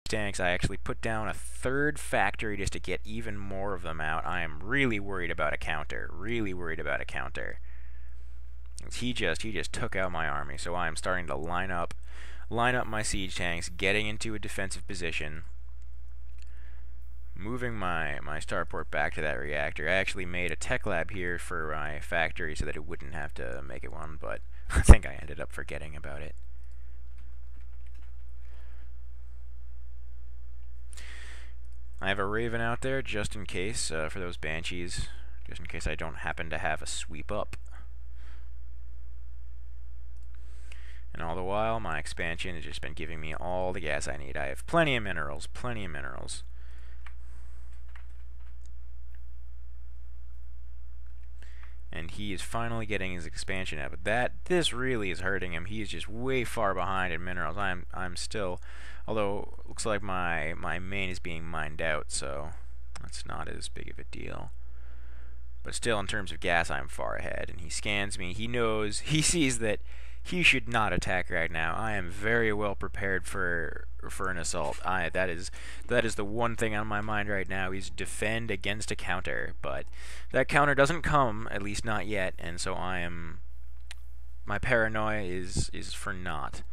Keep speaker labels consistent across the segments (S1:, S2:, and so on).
S1: tanks. I actually put down a third factory just to get even more of them out. I am really worried about a counter. Really worried about a counter. He just took out my army, so I am starting to line up my siege tanks, getting into a defensive position, moving my starport back to that reactor. I actually made a tech lab here for my factory so that it wouldn't have to make it one, but I think I ended up forgetting about it. I have a Raven out there just in case, for those Banshees, just in case I don't happen to have a sweep up. And all the while, my expansion has just been giving me all the gas I need. I have plenty of minerals, plenty of minerals. And he is finally getting his expansion out. But this really is hurting him. He is just way far behind in minerals. I'm still, although it looks like my main is being mined out, so that's not as big of a deal. But still, in terms of gas, I'm far ahead. And he scans me. He knows, he sees that he should not attack right now. I am very well prepared for an assault. That is the one thing on my mind right now is defend against a counter. But that counter doesn't come, at least not yet, and so my paranoia is for naught.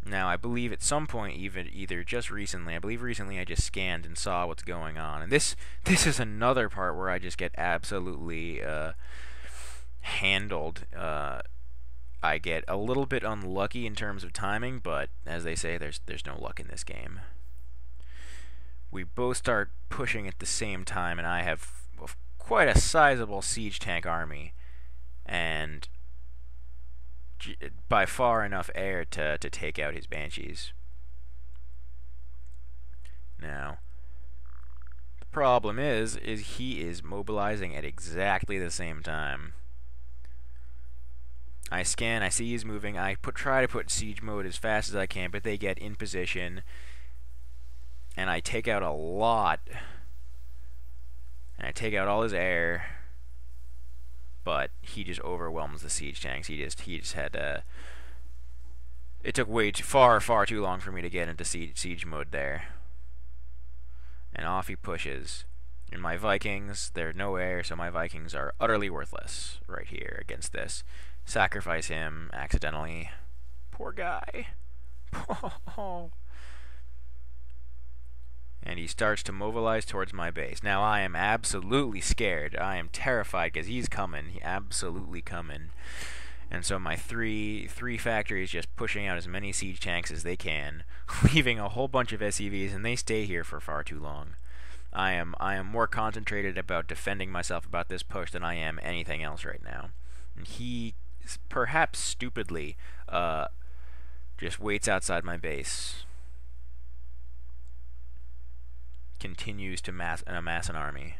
S1: Now, I believe at some point, either just recently, I believe recently I just scanned and saw what's going on. And this is another part where I just get absolutely handled. I get a little bit unlucky in terms of timing, but as they say, there's no luck in this game. We both start pushing at the same time, and I have quite a sizable siege tank army, and by far enough air to take out his Banshees. Now, the problem is he is mobilizing at exactly the same time. I scan, I see he's moving, I try to put siege mode as fast as I can, but they get in position, and I take out a lot, and I take out all his air, but he just overwhelms the siege tanks. He just had it took way too far too long for me to get into siege mode there. And off he pushes. And my Vikings, there's no air, so my Vikings are utterly worthless right here against this. Sacrifice him accidentally. Poor guy. And he starts to mobilize towards my base. Now I am absolutely scared. I am terrified because he's coming. He's absolutely coming. And so my three factories just pushing out as many siege tanks as they can, leaving a whole bunch of SCVs, and they stay here for far too long. I am more concentrated about defending myself about this push than I am anything else right now. And he, perhaps stupidly, just waits outside my base. Continues to amass an army.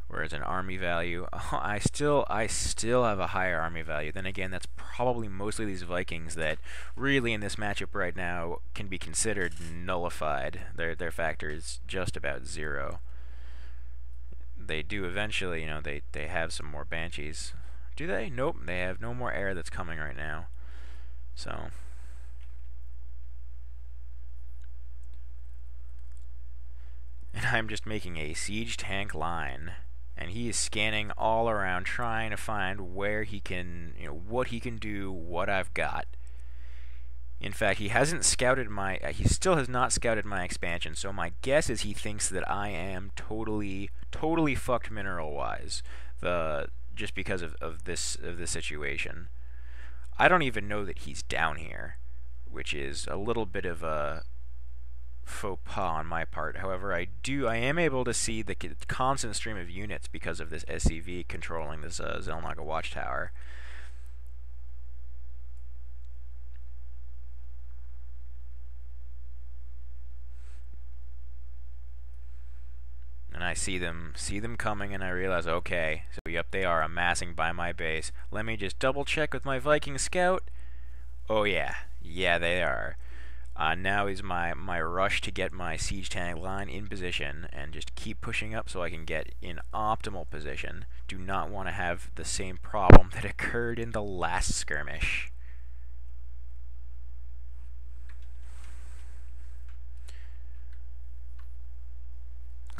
S1: Whereas an army value, I still have a higher army value. Then again, that's probably mostly these Vikings that really in this matchup right now can be considered nullified. Their factor is just about 0. They do eventually, they have some more Banshees. Do they? Nope, they have no more air that's coming right now. So and I'm just making a siege tank line. And he is scanning all around, trying to find where he can, what he can do, what I've got. In fact, he hasn't scouted he still has not scouted my expansion, so my guess is he thinks that I am totally fucked mineral-wise, just because of this situation. I don't even know that he's down here, which is a little bit of a faux pas on my part. However, I am able to see the constant stream of units because of this SCV controlling this Zelnaga watchtower. And I see them coming, and I realize, okay, so yep, they are amassing by my base. Let me just double check with my Viking scout. Oh yeah, they are. Now is my rush to get my siege tank line in position and just keep pushing up so I can get in optimal position. Do not want to have the same problem that occurred in the last skirmish.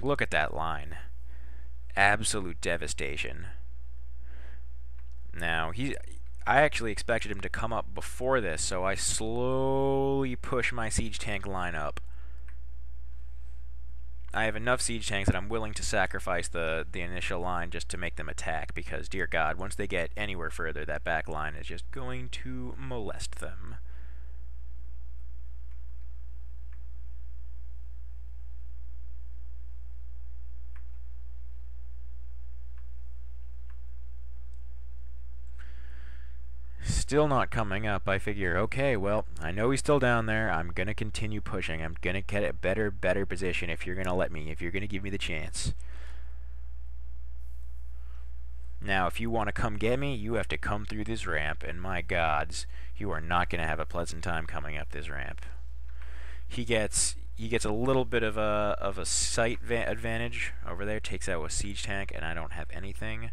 S1: Look at that line. Absolute devastation. Now, I actually expected him to come up before this, so I slowly push my siege tank line up. I have enough siege tanks that I'm willing to sacrifice the initial line just to make them attack, because, dear God, once they get anywhere further, that back line is just going to molest them. Still not coming up. I figure, okay, well, I know he's still down there. I'm going to continue pushing. I'm going to get a better position if you're going to let me, if you're going to give me the chance. Now, if you want to come get me, you have to come through this ramp, and my gods, you are not going to have a pleasant time coming up this ramp. He gets a little bit of a sight advantage over there, takes out a siege tank, and I don't have anything.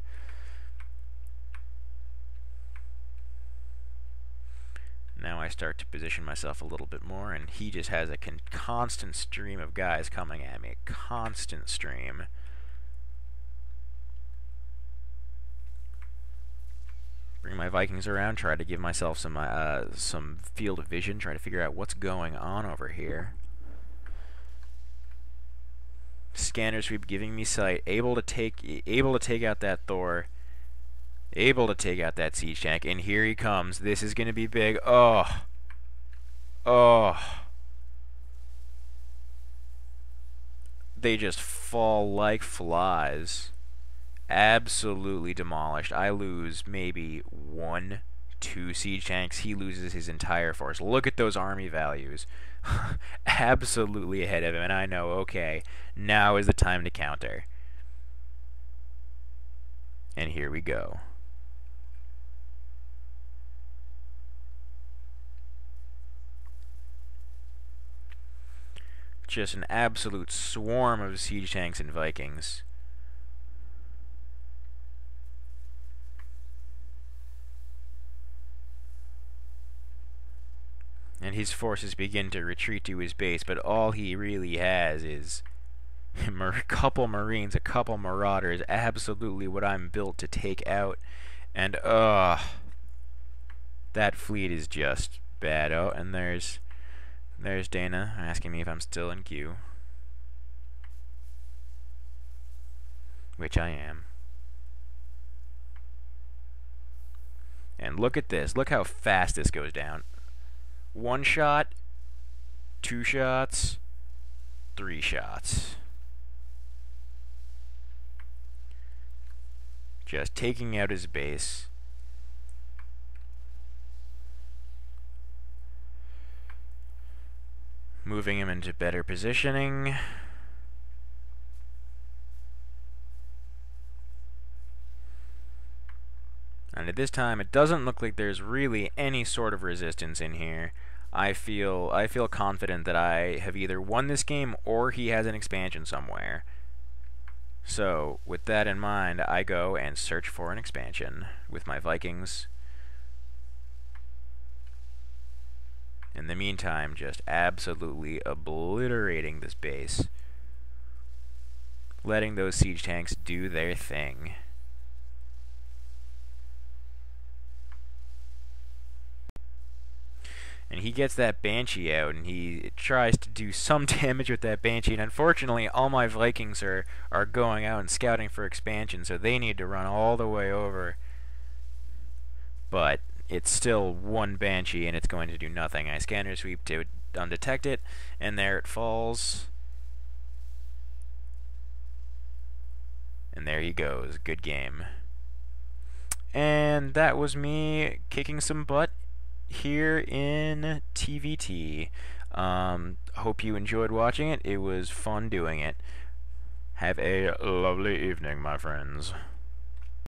S1: Now I start to position myself a little bit more, and he just has a constant stream of guys coming at me. A constant stream. Bring my Vikings around, try to give myself some field of vision, try to figure out what's going on over here. Scanner sweep giving me sight, able to take out that Thor. Able to take out that siege tank, and here he comes. This is going to be big. Oh. Oh. They just fall like flies. Absolutely demolished. I lose maybe 1, 2 siege tanks. He loses his entire force. Look at those army values. Absolutely ahead of him, and I know, okay, now is the time to counter. And here we go. Just an absolute swarm of siege tanks and Vikings. And his forces begin to retreat to his base, but all he really has is a couple Marines, a couple Marauders, absolutely what I'm built to take out. And, that fleet is just bad. Oh, and there's Dana asking me if I'm still in queue. Which I am. And look at this. Look how fast this goes down. 1 shot, 2 shots, 3 shots. Just taking out his base. Moving him into better positioning. And at this time, it doesn't look like there's really any sort of resistance in here. I feel confident that I have either won this game or he has an expansion somewhere. So, with that in mind, I go and search for an expansion with my Vikings. In the meantime, just absolutely obliterating this base. Letting those siege tanks do their thing. And he gets that Banshee out, and he tries to do some damage with that Banshee, and unfortunately all my Vikings are going out and scouting for expansion, so they need to run all the way over. But it's still 1 Banshee, and it's going to do nothing. I scanner sweep to undetect it, and there it falls. And there he goes. Good game. And that was me kicking some butt here in TVT. Hope you enjoyed watching it. It was fun doing it. Have a lovely evening, my friends.